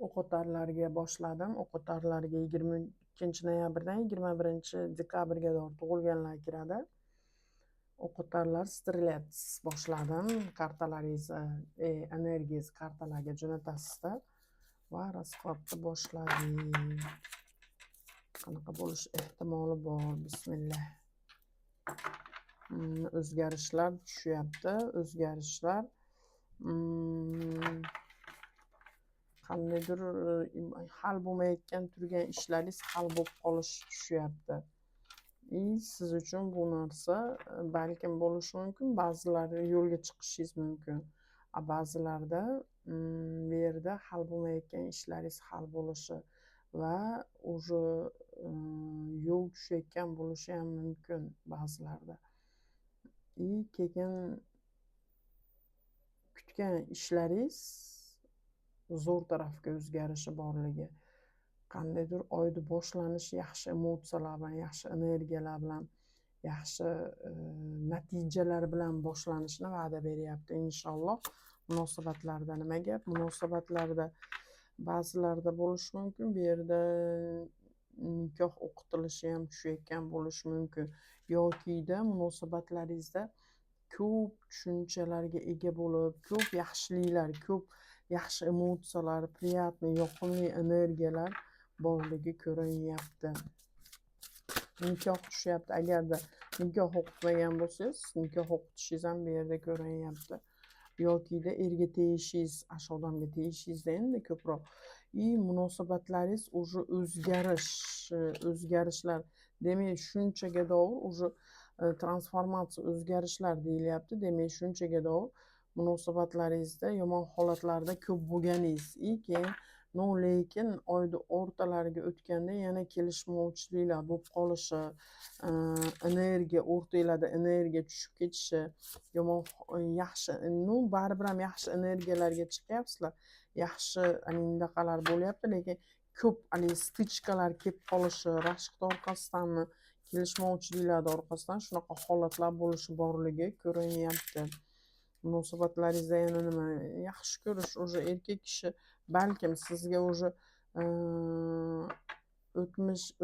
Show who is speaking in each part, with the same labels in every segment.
Speaker 1: O'qotarlarga boshladim. O'qotarlarga 22 noyabrdan 21 dekabrga tug'ilganlar kiradi. O'qotarlar Strelets boshladim. Kartalaringizni, energiyangiz kartalarga jo'natasizda va raskladni boshladik. Qanaqa bo'lish ehtimoli bor? Bismillah. O'zgarishlar tushyapti. O'zgarishlar qandaydir hal bo'lmayotgan turgan ishlaringiz hal bo'lib qolishi tushyapti. Siz uchun bu narsa balkim bo'lishi mumkin, ba'zilari yo'lga chiqishingiz mumkin. Ba'zilarda bu yerda hal bo'lmayotgan ishlaringiz hal bo'lishi va уже yo'l tushayotgan bo'lishi ham mumkin ba'zilarda. Keyin kutgan ishlaringiz zo'r tarafga o'zgarishi borligi, qandaydir oyni boshlanishi yaxshi emotsiyalar bilan, yaxshi energiyalar bilan, yaxshi natijalar bilan boshlanishni va'da beryapti. Inshaalloh. Munosabatlarda nima gap? Munosabatlarda ba'zilarda bo'lishi mumkin, bu yerda nikoh o'qitilishi ham tushayotgan bo'lishi mumkin. Yoki munosabatlaringizda ko'p tushunchalarga ega bo'lib, ko'p yaxshiliklar, ko'p yaxshi emotsiyalar, приятный, yoqimli energiyalar borligi ko'rinyapti. Nikoh tushyapti. Agarda nikoh o'qitmagan bo'lsangiz, nikoh o'qitishingiz ham bu yerda ko'rinyapti. Yoki erga tegishingiz, shu odamga tegishingizda endi ko'proq munosabatlaringiz уже o'zgarishlar. Demak, shunchaga davr уже transformatsiya, o'zgarishlar deyilyapti. Demak, shunchaga davr munosabatlaringizda yomon holatlarda ko'p bo'lganingiz, keyin lekin oyni o'rtalariga o'tganda yana kelishmovchiliklar bo'lib qolishi, energiya o'rtalarda energiya tushib ketishi, yomon yaxshi, baribir ham yaxshi energiyalarga chiqyapsizlar, yaxshi anaqalar bo'lyapti, lekin ko'p stichkalar kelib qolishi, rashk orqasidanmi, kelishmovchiliklar orqasidan shunaqa holatlar bo'lishi borligi ko'rinyapti. Munosabatlaringizda yana nima? Yaxshi ko'rish, уже erkak kishi balkim sizga уже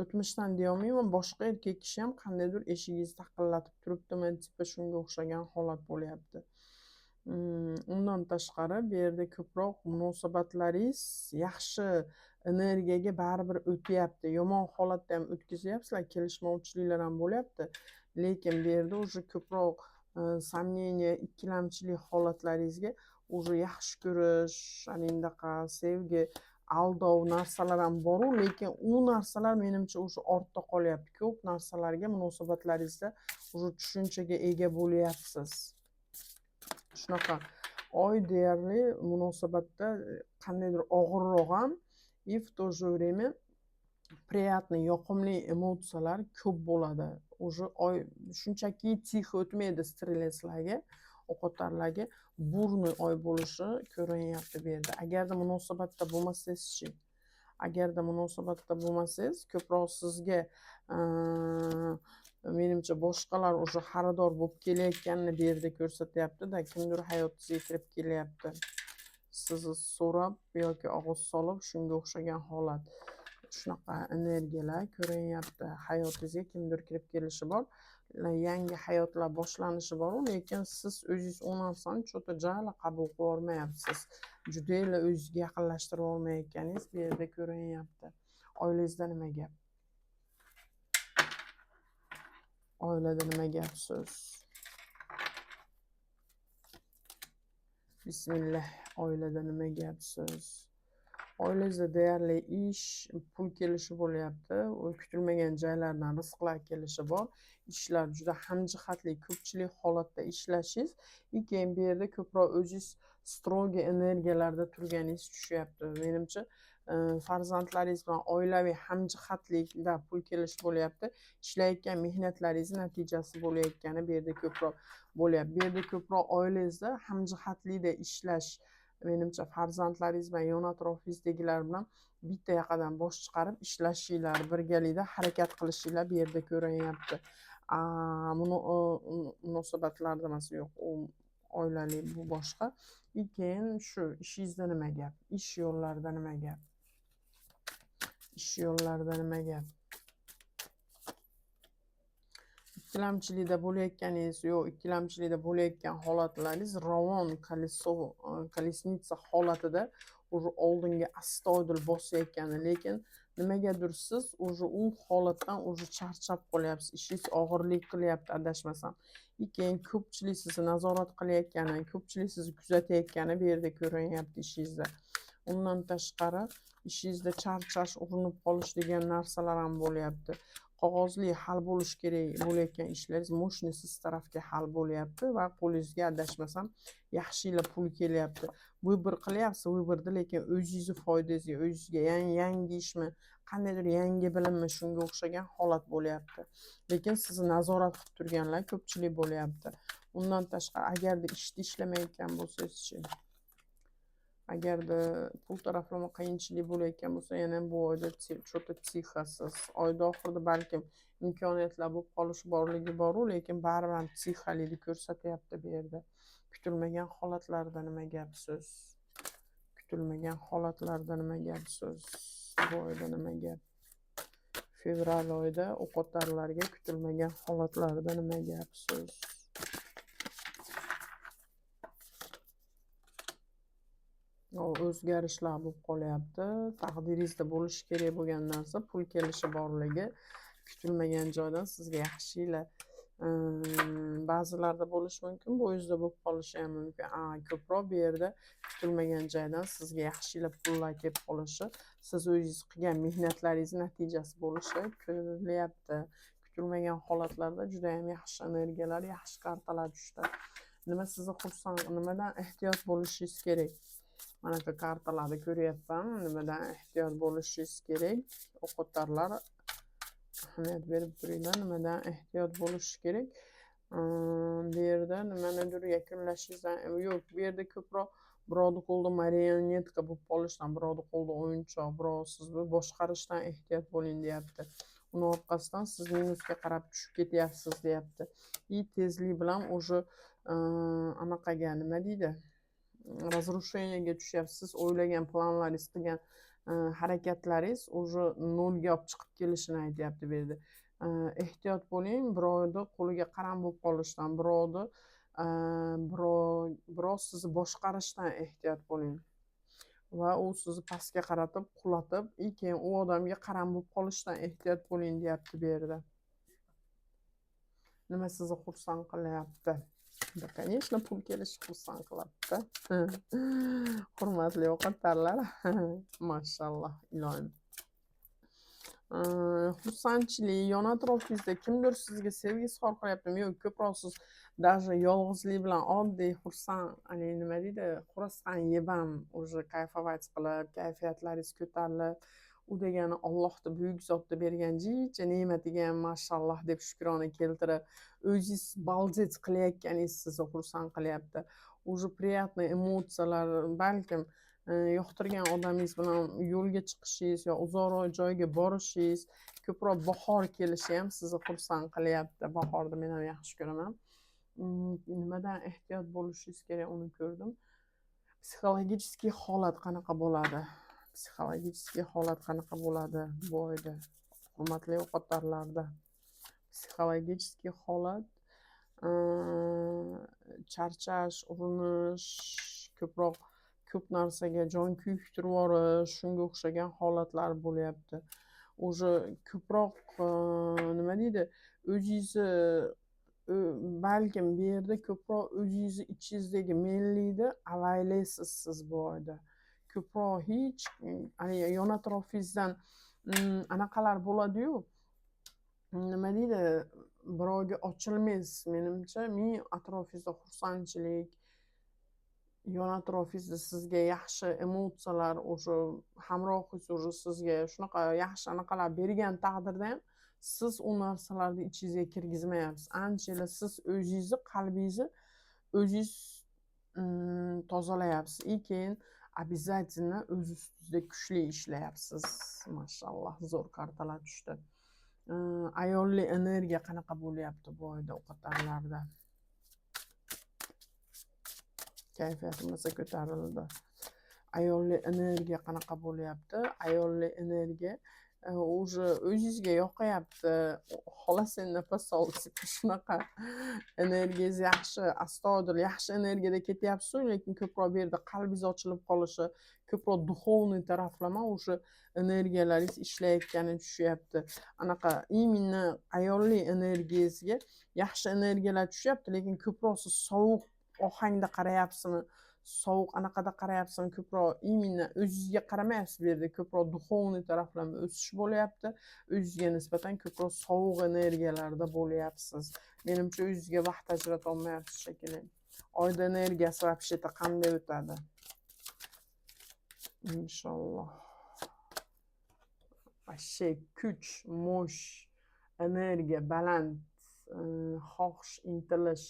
Speaker 1: o'tmishdan deyolmayman, boshqa erkak kishi ham qandaydir eshigingizni taqillatib turibdimi, tipa shunga o'xshagan holat bo'lyapti. Undan tashqari bu yerda ko'proq munosabatlaringiz yaxshi energiyaga baribir o'tyapti. Yomon holatda ham o'tkazyapsizlar, kelishmovchiliklar ham bo'lyapti, lekin bu yerda уже ko'proq samniya, ikkilamchilik holatlaringizga уже yaxshi ko'rish, anaqa sevgi, aldov narsalar ham bor, lekin u narsalar menimcha уже ortda qolyapti. Ko'p narsalarga munosabatlaringizda уже tushunchaga ega bo'lyapsiz. Shunaqa oy deyarli munosabatda qandaydir og'irroq ham в то же время приятный, yoqimli emotsiyalar ko'p bo'ladi. Уже oy shunchaki tixo o'tmaydi streletslarga, o'qotarlarga burni oy bo'lishi ko'rinyapti bu yerda. Agarda munosabatda bo'lmasangiz-chi? Agarda munosabatda bo'lmasangiz, ko'proq sizga menimcha boshqalar уже xaridor bo'lib kelayotganini bu yerda ko'rsatyapti-da, kimdir hayotingizga kirib kelyapti. Sizni so'rab yoki og'iz solib, shunga o'xshagan holat. Shunaqa energiyalar ko'rinyapti. Hayotingizga kimdir kirib kelishi bor, yangi hayotlar boshlanishi bor, lekin siz o'zingiz u narsani cho'ta jala qabul qilib olmayapsiz. Judayla o'zingizga yaqinlashtirib olmayotganingiz bu yerda ko'rinyapti. Oilangizda nima gap? Oilada nima gap so'z? Bismillah. Oilada nima gap so'z? Oilangizda deyarli ish, pul kelishi bo'lyapti. Kutilmagan joylardan rizqlar kelishi bor. Ishlar juda hamjihatli, ko'pchilik holatda ishlashingiz, keyin bu yerda ko'proq o'zingiz strogi energiyalarda turganingiz tushyapti. Menimcha farzandlaringiz bilan oilaviy hamjihatlikda pul kelish bo'lyapti. Ishlayotgan mehnatlaringiz natijasi bo'layotgani bu yerda ko'proq bo'lyapti. Bu yerda ko'proq oilangizda hamjihatlikda ishlash, menimcha farzandlaringiz bilan yon atrofingizdagilar bilan bitta yoqadan bosh chiqarib ishlashinglar, birgalikda harakat qilishinglar bu yerda ko'rinyapti. Munosabatlarda emas, yo'q, u oilali, bu boshqa. Keyin shu ishingizda nima gap? Ish yo'llarida nima gap? ish yo'llarida nima gap? Ikkilamchilikda bo'layotganingiz, yo'q, ikkilamchilikda bo'layotgan holatlaringiz ravon kolesnitsa holatida oldinga astoydil bosayotgani, lekin nimagadir siz u holatdan charchab qolyapsiz, ishingiz og'irlik qilyapti adashmasam. Keyin ko'pchilik sizni nazorat qilayotgani, ko'pchilik sizni kuzatayotgani bu yerda ko'rinyapti ishingizda. Undan tashqari ishingizda charchash, urinib qolish degan narsalar ham bo'lyapti. Qog'ozli hal bo'lish kerak bo'layotgan ishlaringiz mo'shni siz tarafga hal bo'lyapti va qo'lingizga adashmasam yaxshigina pul kelyapti. Vibr qilyapsiz, vibrda, lekin o'zingizni foydangizga, o'zingizga yangi ishmi, qandaydir yangi bilimmi, shunga o'xshagan holat bo'lyapti. Lekin sizni nazorat qilib turganlar ko'pchilik bo'lyapti. Undan tashqari agarda ishda ishlamayotgan bo'lsangiz-chi, agarda pul taraflama qiyinchilik bo'layotgan bo'lsa, yana bu oyda cho'ta tixasiz. Oyda oxirida balkim imkoniyatlar bo'lib qolish borligi bor-u, lekin baribir ham tixalikni ko'rsatyapti bu yerda. Kutilmagan holatlarda nima gap so'z? Kutilmagan holatlarda nima gap so'z? Bu oyda nima gap? Fevral oyida o'qotarlarga kutilmagan holatlarda nima gap so'z? O'zgarishlar bo'lib qolyapti. Taqdiringizda bo'lishi kerak bo'lgan narsa, pul kelishi borligi kutilmagan joydan sizga yaxshigina ba'zilarda bo'lishi mumkin, bo'yingizda bo'lib qolishi ham mumkin. Ko'proq bu yerda kutilmagan joydan sizga yaxshigina pullar kelib qolishi, siz o'zingiz qilgan mehnatlaringiz natijasi bo'lishi ko'rilyapti. Kutilmagan holatlarda juda ham yaxshi energiyalar, yaxshi kartalar tushdi. Nima sizni xursand, nimadan ehtiyot bo'lishingiz kerak? Mana shu kartalarni ko'ryapman. Nimadan ehtiyot bo'lishingiz kerak? O'qotarlar ahamiyat berib turinglar. Nimadan ehtiyot bo'lish kerak? Bu yerda nimanidir yakunlashingizdan yo'q. Bu yerda ko'proq birovni qo'lida marionetka bo'lib qolishdan, birovni qo'lida o'yinchoq, birov sizni boshqarishdan ehtiyot bo'ling deyapti. Uni orqasidan siz minusga qarab tushib ketyapsiz deyapti. Tezlik bilan anaqaga nima deydi? Razrusheniyaga tushyapsiz. Siz o'ylagan planlaringiz, qilgan harakatlaringiz nolga olib chiqib kelishini aytyapti bu yerda. Ehtiyot bo'ling, birovni qo'liga qaram bo'lib qolishdan, birov sizni boshqarishdan ehtiyot bo'ling. Va u sizni pastga qaratib, qulatib, keyin u odamga qaram bo'lib qolishdan ehtiyot bo'ling deyapti bu yerda. Nima sizni xursand qilyapti? Конечно, pul kelishi xursand qilyapti. Hurmatli o'qotarlar. Mashalloh, iloyim. Xursandchilik, yon atrofingizda kimdir sizga sevgi izhor qilyaptimi? Yo'q, ko'proq siz даже yolg'izlik bilan oddiy xursand, nima deydi, xursand yeb ham kayfovat qilib, kayfiyatlaringiz ko'tarilib, u degani Allohni buyuk zotda bergan jicha ne'matiga ham mashalloh deb shukrona keltirib, o'zingiz baldet qilayotganingiz sizni xursand qilyapti. Приятный emotsiyalar, balkim yoqtirgan odamingiz bilan yo'lga chiqishingiz yo uzoqroq joyga borishingiz, ko'proq bahor kelishi ham sizni xursand qilyapti. Bahorni men ham yaxshi ko'raman. Nimadan ehtiyot bo'lishingiz kerak, uni ko'rdim. Psixologik holat qanaqa bo'ladi? Psixologik holat qanaqa bo'ladi bu oyda? Hurmatli o'qotarlarda. Psixologik holat charchash, urinish, ko'p narsaga jon kuydirib yuborish, shunga o'xshagan holatlar bo'lyapti. Ko'proq nima deydi, o'zingizni balkim bu yerda ko'proq o'zingizni ichingizdagi menlikni avaylaysiz siz bu oyda. Ko'proq hech yon atrofingizdan anaqalar bo'ladi-yu, nima deydi, birovga ochilmaysiz. Menimcha, atrofingizda xursandchilik, yon atrofingizda sizga yaxshi emotsiyalar, hamrohingiz sizga shunaqa yaxshi anaqalar bergan taqdirda ham siz u narsalarni ichingizga kirgizmayapsiz. Anchagina siz o'zingizni qalbingizni o'zingiz tozalayapsiz. Keyin обязательно o'z ustingizda kuchli ishlayapsiz. Mashalloh, zo'r kartalar tushdi. Ayolli energiya qanaqa bo'lyapti bu oyda o'qotarlarda? Kayfiyatimiz ko'tarildi. Ayolli energiya qanaqa bo'lyapti? Ayolli energiya уже o'zingizga yoqayapti. Xolos sen nafas ol, shunaqa energiyangiz yaxshi, astoydil, yaxshi energiyada ketyapsiz, lekin ko'proq bu yerda qalbingiz ochilib qolishi, ko'proq duxovniy taraflama o'sha energiyalaringiz ishlayotgani tushyapti. Anaqa именно ayollik energiyangizga yaxshi energiyalar tushyapti, lekin ko'proq siz sovuq ohangda qarayapsizmi? Sovuq anaqada qarayapsizmi? Ko'proq именно o'zingizga qaramayapsiz bu yerda. Ko'proq duxovniy taraflama o'sish bo'lyapti. O'zingizga nisbatan ko'proq sovuq energiyalarda bo'lyapsiz. Menimcha o'zingizga vaqt ajrata olmayapsiz shekilli. Oyda energiyasi вообще-то qanday o'tadi? Inshaalloh. Вообще kuch, mo'sh, energiya, baland, xohish, intilish,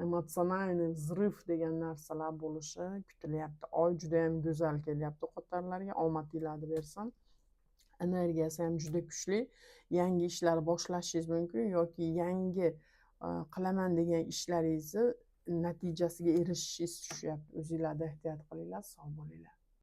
Speaker 1: emotsionalniy vzryv degan narsalar bo'lishi kutilyapti. Oy juda ham go'zal kelyapti o'qotarlarga. Omad tiladi bersin. Energiyasi ham juda kuchli. Yangi ishlar boshlashingiz mumkin yoki yangi qilaman degan ishlaringizni natijasiga erishishingiz tushyapti. O'zingizlarda ehtiyot qilinglar, sog' bo'linglar.